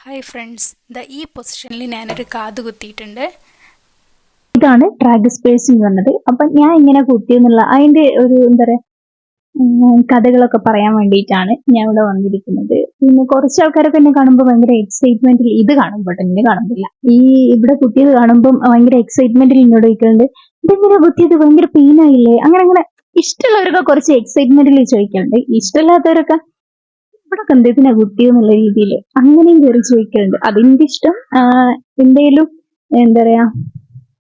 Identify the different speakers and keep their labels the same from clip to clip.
Speaker 1: Hi friends, ഈ പൊസിഷനിൽ ഞാനൊരു കാത് കുത്തിയിട്ടുണ്ട്.
Speaker 2: ഇതാണ് ട്രാഗസ് പേഴ്സിംഗ് പറഞ്ഞത്. അപ്പൊ ഞാൻ ഇങ്ങനെ കുത്തിയെന്നുള്ള അതിന്റെ ഒരു എന്താ പറയാ കഥകളൊക്കെ പറയാൻ വേണ്ടിയിട്ടാണ് ഞാൻ ഇവിടെ വന്നിരിക്കുന്നത്. പിന്നെ കുറച്ച് ആൾക്കാരൊക്കെ എന്നെ കാണുമ്പോൾ ഭയങ്കര എക്സൈറ്റ്മെന്റിൽ ഇത് കാണുമ്പോൾ എന്നെ കാണുന്നില്ല, ഈ ഇവിടെ കുത്തിയത് കാണുമ്പോൾ ഭയങ്കര എക്സൈറ്റ്മെന്റിൽ എന്നോട് ചോദിക്കുന്നുണ്ട്, ഇതെങ്ങനെ കുത്തിയത്, ഭയങ്കര പെയിൻ ആയില്ലേ, അങ്ങനെ അങ്ങനെ. ഇഷ്ടമുള്ളവരൊക്കെ കുറച്ച് എക്സൈറ്റ്മെന്റിൽ ചോദിക്കുന്നുണ്ട്, ഇഷ്ടമില്ലാത്തവരൊക്കെ ഇവിടെ കണ്ടതിനാ കുത്തിയെന്നുള്ള രീതിയിൽ അങ്ങനെയും കയറി ചോദിക്കലുണ്ട്. അതെന്റെ ഇഷ്ടം. എന്തേലും എന്താ പറയാ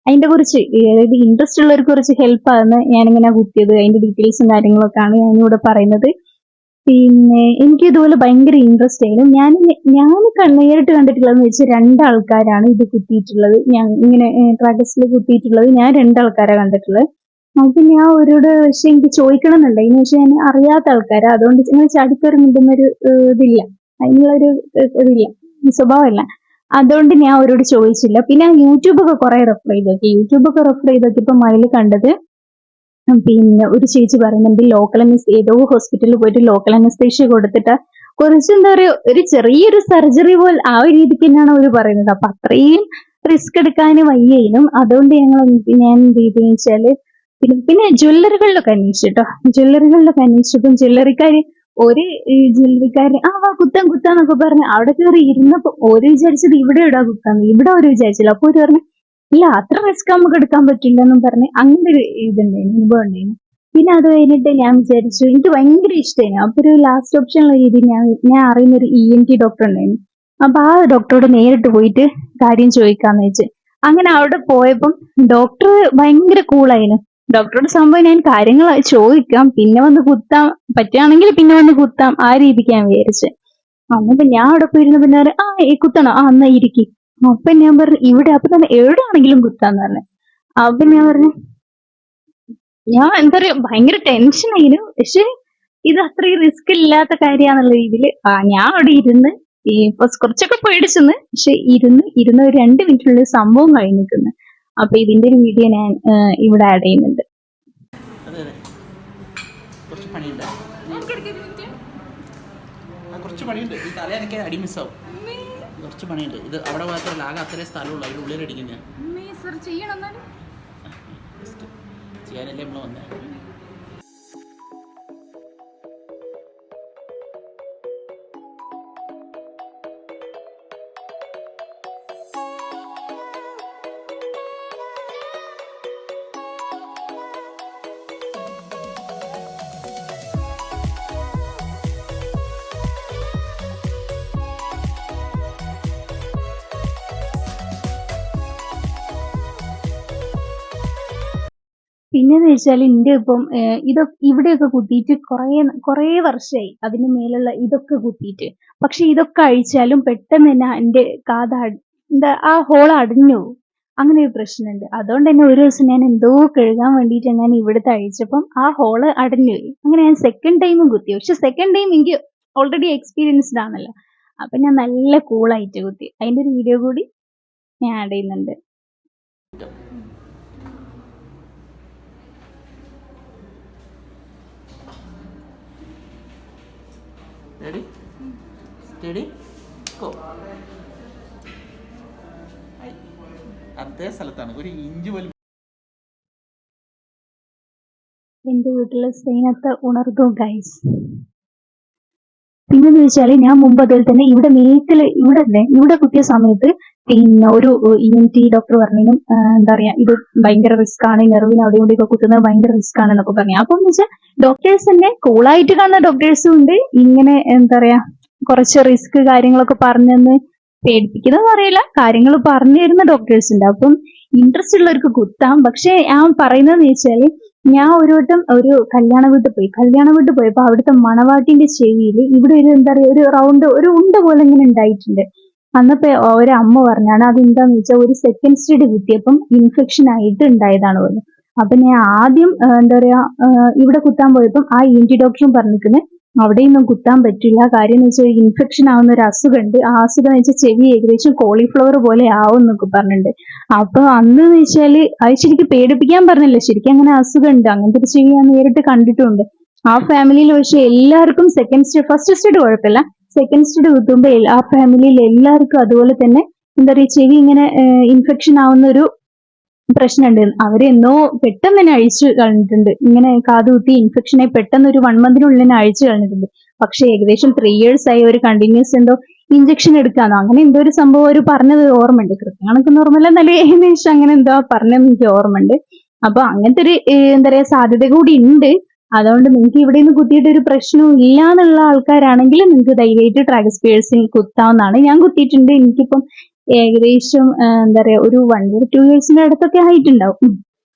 Speaker 2: അതിന്റെ കുറിച്ച് അതായത് ഇൻട്രസ്റ്റ് ഉള്ളവർക്ക് കുറച്ച് ഹെൽപ്പ് ആകുന്ന ഞാനിങ്ങനെ കുത്തിയത് അതിന്റെ ഡീറ്റെയിൽസും കാര്യങ്ങളൊക്കെയാണ് ഞാനിവിടെ പറയുന്നത്. പിന്നെ എനിക്ക് ഇതുപോലെ ഭയങ്കര ഇൻട്രസ്റ്റ് ആയിരുന്നു. ഞാൻ നേരിട്ട് കണ്ടിട്ടുള്ളതെന്ന് വെച്ചാൽ രണ്ടാൾക്കാരാണ് ഇത് കുത്തിയിട്ടുള്ളത്. ഞാൻ ഇങ്ങനെ ട്രാഗസിൽ കുത്തിയിട്ടുള്ളത് ഞാൻ രണ്ടാൾക്കാരാണ് കണ്ടിട്ടുള്ളത്. അപ്പൊ ഞാൻ അവരോട് പക്ഷെ എനിക്ക് ചോദിക്കണം എന്നുണ്ടായിരുന്നു, പക്ഷെ ഞാൻ അറിയാത്ത ആൾക്കാരാ, അതുകൊണ്ട് ഇങ്ങനെ ചാടിക്കയറി മിണ്ടുന്നൊരു ഇതില്ല, അതിനുള്ളൊരു ഇതില്ല, സ്വഭാവമില്ല. അതുകൊണ്ട് ഞാൻ അവരോട് ചോദിച്ചില്ല. പിന്നെ യൂട്യൂബൊക്കെ കുറെ റെഫർ ചെയ്ത് നോക്കി. യൂട്യൂബൊക്കെ റെഫർ ചെയ്ത് നോക്കിയപ്പോൾ അതിൽ കണ്ടത് പിന്നെ ഒരു ചേച്ചി പറയുന്നുണ്ട് ലോക്കൽ ഏതോ ഹോസ്പിറ്റലിൽ പോയിട്ട് ലോക്കൽ അനസ്തേഷ്യ കൊടുത്തിട്ട് കുറച്ച് എന്താ പറയുക ഒരു ചെറിയൊരു സർജറി പോലെ ആ ഒരു രീതിക്ക് തന്നെയാണ് അവർ പറയുന്നത്. അപ്പൊ അത്രയും റിസ്ക് എടുക്കാൻ വയ്യേനും. അതുകൊണ്ട് ഞാൻ എന്ത് ചെയ്തെന്ന് വെച്ചാല് പിന്നെ ജ്വല്ലറികളിലൊക്കെ അന്വേഷിച്ചിട്ടോ. ജ്വല്ലറികളിലൊക്കെ അന്വേഷിച്ചപ്പം ജ്വല്ലറിക്കാര് ഒരു ജ്വല്ലറിക്കാരൻ വാ കുത്താം കുത്താന്നൊക്കെ പറഞ്ഞ് അവിടെ കയറി ഇരുന്നപ്പോ ഓര് വിചാരിച്ചത് ഇവിടെ ഇടാ കുത്താന്ന്, ഇവിടെ ഒരു വിചാരിച്ചില്ല. അപ്പൊ ഒരു പറഞ്ഞു ഇല്ല അത്ര റിസ്ക് നമുക്ക് എടുക്കാൻ പറ്റില്ല എന്നും പറഞ്ഞ് അങ്ങനെ ഒരു ഇതുണ്ടായിരുന്നു, അനുഭവം ഉണ്ടായിരുന്നു. പിന്നെ അത് കഴിഞ്ഞിട്ട് ഞാൻ വിചാരിച്ചു, എനിക്ക് ഭയങ്കര ഇഷ്ടമായിരുന്നു. അപ്പൊ ഒരു ലാസ്റ്റ് ഓപ്ഷൻ ഉള്ള രീതിയിൽ ഞാൻ അറിയുന്ന ഒരു ENT ഡോക്ടർ ഉണ്ടായിരുന്നു. അപ്പൊ ആ ഡോക്ടറോട് നേരിട്ട് പോയിട്ട് കാര്യം ചോദിക്കാന്ന് വെച്ച് അങ്ങനെ അവിടെ പോയപ്പം ഡോക്ടർ ഭയങ്കര കൂളായിരുന്നു. ഡോക്ടറോട് സംഭവം ഞാൻ കാര്യങ്ങൾ ചോദിക്കാം, പിന്നെ വന്ന് കുത്താം, പറ്റുകയാണെങ്കിൽ പിന്നെ വന്ന് കുത്താം, ആ രീതിക്ക് ഞാൻ വിചാരിച്ചത്. എന്നിട്ട് ഞാൻ അവിടെ പോയിരുന്ന പിന്നെ കുത്തണോ, എന്നാ ഇരിക്കും. അപ്പൊ ഞാൻ പറഞ്ഞു ഇവിടെ, അപ്പൊ തന്നെ എവിടെയാണെങ്കിലും കുത്താന്ന് പറഞ്ഞു. അപ്പൊ ഞാൻ പറഞ്ഞു ഞാൻ എന്താ പറയാ ഭയങ്കര ടെൻഷൻ ആയിരുന്നു, പക്ഷെ ഇത് അത്രയും റിസ്ക് ഇല്ലാത്ത കാര്യമാണെന്നുള്ള രീതിയിൽ ഞാൻ അവിടെ ഇരുന്ന് കുറച്ചൊക്കെ പേടിച്ചെന്ന്, പക്ഷെ ഇരുന്ന് ഒരു 2 മിനിറ്റിനുള്ളിൽ സംഭവം കഴിഞ്ഞ് നിൽക്കുന്നു. അപ്പൊ ഇതിന്റെ ഒരു വീഡിയോ ഞാൻ ഇവിടെ ആഡ് ചെയ്യുന്നുണ്ട്.
Speaker 3: കുറച്ച് പണിയുണ്ട്, ഈ തല എനിക്ക് അടി മിസ്സാവും. കുറച്ച് പണിയുണ്ട്. ഇത് അവിടെ മാത്രമല്ല, ആകെ അത്രയും സ്ഥലമുള്ളൂ, അതിൻ്റെ ഉള്ളിലടിക്കും ഞാൻ. ചെയ്യാനല്ലേ നമ്മൾ വന്നേ.
Speaker 2: പിന്നെന്ന് വെച്ചാൽ എന്റെ ഇപ്പം ഇവിടെയൊക്കെ കുത്തിയിട്ട് കുറേ വർഷമായി, അതിന് മേലുള്ള ഇതൊക്കെ കുത്തിയിട്ട്. പക്ഷെ ഇതൊക്കെ അഴിച്ചാലും പെട്ടെന്ന് തന്നെ എന്റെ എന്താ ആ ഹോൾ അടഞ്ഞു പോകും. അങ്ങനെ ഒരു പ്രശ്നമുണ്ട്. അതുകൊണ്ട് തന്നെ ഒരു ദിവസം ഞാൻ എന്തോ കഴുകാൻ വേണ്ടിയിട്ട് ഞാൻ ഇവിടുത്തെ അഴിച്ചപ്പം ആ ഹോള് അടഞ്ഞു പോയി. അങ്ങനെ ഞാൻ സെക്കൻഡ് ടൈമും കുത്തി. പക്ഷെ സെക്കൻഡ് ടൈം എനിക്ക് ഓൾറെഡി എക്സ്പീരിയൻസ്ഡ് ആണല്ലോ, അപ്പൊ ഞാൻ നല്ല കൂളായിട്ട് കുത്തി. അതിന്റെ ഒരു വീഡിയോ കൂടി ഞാൻ ആഡ് ചെയ്യുന്നുണ്ട്.
Speaker 3: Ready? Steady? Go. അതേ സ്ഥലത്താണ് ഒരു ഇഞ്ച് പോലും.
Speaker 2: എന്റെ വീട്ടിലെ സ്നേഹത്തെ ഉണർന്നു ഗൈസ്. പിന്നെന്ന് വെച്ചാല് ഞാൻ മുമ്പ് അതുപോലെ തന്നെ ഇവിടെ ഇവിടെ കുത്തിയ സമയത്ത് പിന്നെ ഒരു ENT ഡോക്ടർ പറഞ്ഞു എന്താ പറയാ ഇത് ഭയങ്കര റിസ്ക് ആണ്, നെർവിന് അവിടെ ഇവിടെയൊക്കെ കുത്തുന്നത് ഭയങ്കര റിസ്ക് ആണെന്നൊക്കെ പറഞ്ഞു. അപ്പൊ എന്ന് വെച്ചാൽ ഡോക്ടേഴ്സ് തന്നെ കൂളായിട്ട് കാണുന്ന ഡോക്ടേഴ്സും ഉണ്ട്, ഇങ്ങനെ എന്താ പറയാ കുറച്ച് റിസ്ക് കാര്യങ്ങളൊക്കെ പറഞ്ഞെന്ന് പേടിപ്പിക്കുന്നതെന്ന് അറിയില്ല, കാര്യങ്ങൾ പറഞ്ഞു തരുന്ന ഡോക്ടേഴ്സ് ഉണ്ട്. അപ്പം ഇൻട്രസ്റ്റ് ഉള്ളവർക്ക് കുത്താം. പക്ഷെ ഞാൻ പറയുന്നതെന്ന് വെച്ചാല് ഞാൻ ഒരു വട്ടം ഒരു കല്യാണ വീട്ടിൽ പോയപ്പോ അവിടുത്തെ മണവാട്ടിന്റെ ചെവിയിൽ ഇവിടെ ഒരു എന്താ പറയാ ഒരു റൗണ്ട് ഒരു ഉണ്ട പോലെ ഇങ്ങനെ ഉണ്ടായിട്ടുണ്ട്. അന്നപ്പോ ഒരമ്മ പറഞ്ഞാണ് അതെന്താന്ന് വെച്ചാൽ ഒരു സെക്കൻഡ് സ്റ്റഡി കുത്തിയപ്പം ഇൻഫെക്ഷൻ ആയിട്ട് ഉണ്ടായതാണ് പോലും. അപ്പൊ ഞാൻ ആദ്യം എന്താ പറയാ ഇവിടെ കുത്താൻ പോയപ്പം ആ ENT ഡോക്ടറും പറഞ്ഞിരിക്കുന്നത് അവിടെയൊന്നും കുത്താൻ പറ്റില്ല, കാര്യം എന്ന് വെച്ചാൽ ഇൻഫെക്ഷൻ ആവുന്ന ഒരു അസുഖമുണ്ട്, ആ അസുഖം എന്ന് വെച്ചാൽ ചെവി ഏകദേശം കോളിഫ്ലവർ പോലെ ആവും എന്നൊക്കെ പറഞ്ഞിട്ടുണ്ട്. അപ്പൊ അന്ന് വെച്ചാല് അത് ശരിക്കും പേടിപ്പിക്കാൻ പറഞ്ഞില്ല, ശരിക്കും അങ്ങനെ അസുഖം ഉണ്ട്, അങ്ങനത്തെ ഒരു ചെവി ഞാൻ നേരിട്ട് കണ്ടിട്ടുണ്ട്. ആ ഫാമിലിയിൽ പക്ഷെ എല്ലാവർക്കും ഫസ്റ്റ് സ്റ്റേഡ് കുഴപ്പമില്ല, സെക്കൻഡ് സ്റ്റഡി കുത്തുമ്പോൾ ആ ഫാമിലിയിൽ എല്ലാവർക്കും അതുപോലെ തന്നെ എന്താ പറയുക ചെവി ഇങ്ങനെ ഇൻഫെക്ഷൻ ആവുന്ന ഒരു പ്രശ്നമുണ്ട്. അവരെന്നോ പെട്ടെന്ന് തന്നെ അഴിച്ചു കളഞ്ഞിട്ടുണ്ട്. ഇങ്ങനെ കാത് കുത്തി ഇൻഫെക്ഷനായി പെട്ടെന്ന് ഒരു 1 മന്തിനുള്ളിൽ തന്നെ അഴിച്ചു കളഞ്ഞിട്ടുണ്ട്. പക്ഷെ ഏകദേശം 3 years ആയി ഒരു കണ്ടിന്യൂസ് എന്തോ ഇഞ്ചക്ഷൻ എടുക്കാന്നോ അങ്ങനെ എന്തോ ഒരു സംഭവം ഒരു പറഞ്ഞത് ഓർമ്മയുണ്ട്. കൃത്യമാണൊക്കെ നോർമൽ എന്നാലും ഏകദേശം അങ്ങനെ എന്തോ പറഞ്ഞതെന്ന് എനിക്ക് ഓർമ്മയുണ്ട്. അപ്പൊ അങ്ങനത്തെ ഒരു എന്താ പറയാ സാധ്യത കൂടി ഉണ്ട്. അതുകൊണ്ട് നിങ്ങൾക്ക് ഇവിടെ നിന്ന് കുത്തിയിട്ട് ഒരു പ്രശ്നവും ഇല്ല എന്നുള്ള ആൾക്കാരാണെങ്കിൽ നിങ്ങൾക്ക് ധൈര്യമായിട്ട് ട്രാഗസ് പിയേഴ്സിങ് കുത്താവുന്നതാണ്. ഞാൻ കുത്തിയിട്ടുണ്ട്. എനിക്കിപ്പം ഏകദേശം എന്താ പറയാ ഒരു 1 year 2 yearsന്റെ അടുത്തൊക്കെ ആയിട്ടുണ്ടാവും.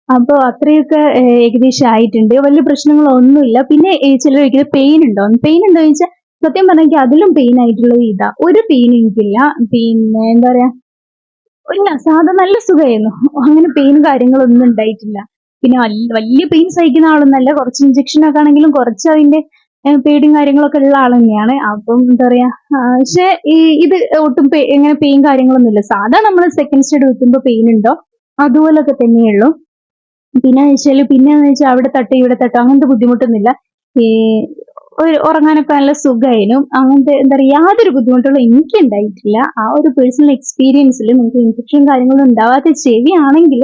Speaker 2: അപ്പൊ അത്രയൊക്കെ ഏകദേശം ആയിട്ടുണ്ട്. വലിയ പ്രശ്നങ്ങളൊന്നുമില്ല. പിന്നെ ചിലർ ചോദിക്കുന്നത് പെയിൻ ഉണ്ടോ എന്ന് ചോദിച്ചാൽ സത്യം പറഞ്ഞെങ്കിൽ അതിലും പെയിൻ ആയിട്ടുള്ളത് ഇതാ. ഒരു പെയിൻ എനിക്കില്ല. പിന്നെ എന്താ പറയാ ഇല്ല സാധാ നല്ല സുഖമായിരുന്നു. അങ്ങനെ പെയിനും കാര്യങ്ങളൊന്നും ഉണ്ടായിട്ടില്ല. പിന്നെ വലിയ പെയിൻ സഹിക്കുന്ന ആളൊന്നല്ല. കുറച്ച് ഇഞ്ചക്ഷൻ ഒക്കെ ആണെങ്കിലും കുറച്ച് അതിന്റെ പേടിയും കാര്യങ്ങളൊക്കെ ഉള്ള ആൾ തന്നെയാണ്. അപ്പം എന്താ പറയാ പക്ഷെ ഇത് ഒട്ടും ഇങ്ങനെ പെയിൻ കാര്യങ്ങളൊന്നും ഇല്ല. സാധാ നമ്മൾ സെക്കൻഡ് സ്റ്റഡി വെക്കുമ്പോൾ പെയിൻ ഉണ്ടോ അതുപോലൊക്കെ തന്നെയുള്ളൂ. പിന്നെന്ന് വെച്ചാൽ അവിടെ തട്ട് ഇവിടെ തട്ട് അങ്ങനത്തെ ബുദ്ധിമുട്ടൊന്നുമില്ല. ഈ ഒരു ഉറങ്ങാനൊക്കെ നല്ല സുഖമായിരുന്നു. അങ്ങനത്തെ എന്താ പറയുക യാതൊരു ബുദ്ധിമുട്ടുകളും എനിക്ക് ഉണ്ടായിട്ടില്ല. ആ ഒരു പേഴ്സണൽ എക്സ്പീരിയൻസിൽ നിങ്ങൾക്ക് ഇൻഫെക്ഷൻ കാര്യങ്ങളും ഉണ്ടാവാത്ത ചെവിയാണെങ്കിൽ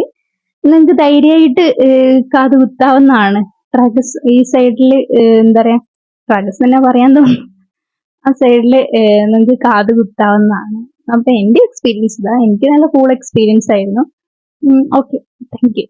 Speaker 2: നിങ്ങൾക്ക് ധൈര്യമായിട്ട് കാത് കുത്താവുന്നതാണ്. ട്രാഗസ് ഈ സൈഡിൽ എന്താ പറയാ ട്രാഗസ് തന്നെ പറയാൻ തോന്നുന്നു. ആ സൈഡിൽ നിങ്ങൾക്ക് കാത് കുത്താവുന്നതാണ്. അപ്പൊ എന്റെ എക്സ്പീരിയൻസ് ഇതാ. എനിക്ക് നല്ല കൂൾ എക്സ്പീരിയൻസ് ആയിരുന്നു. Okay, thank you.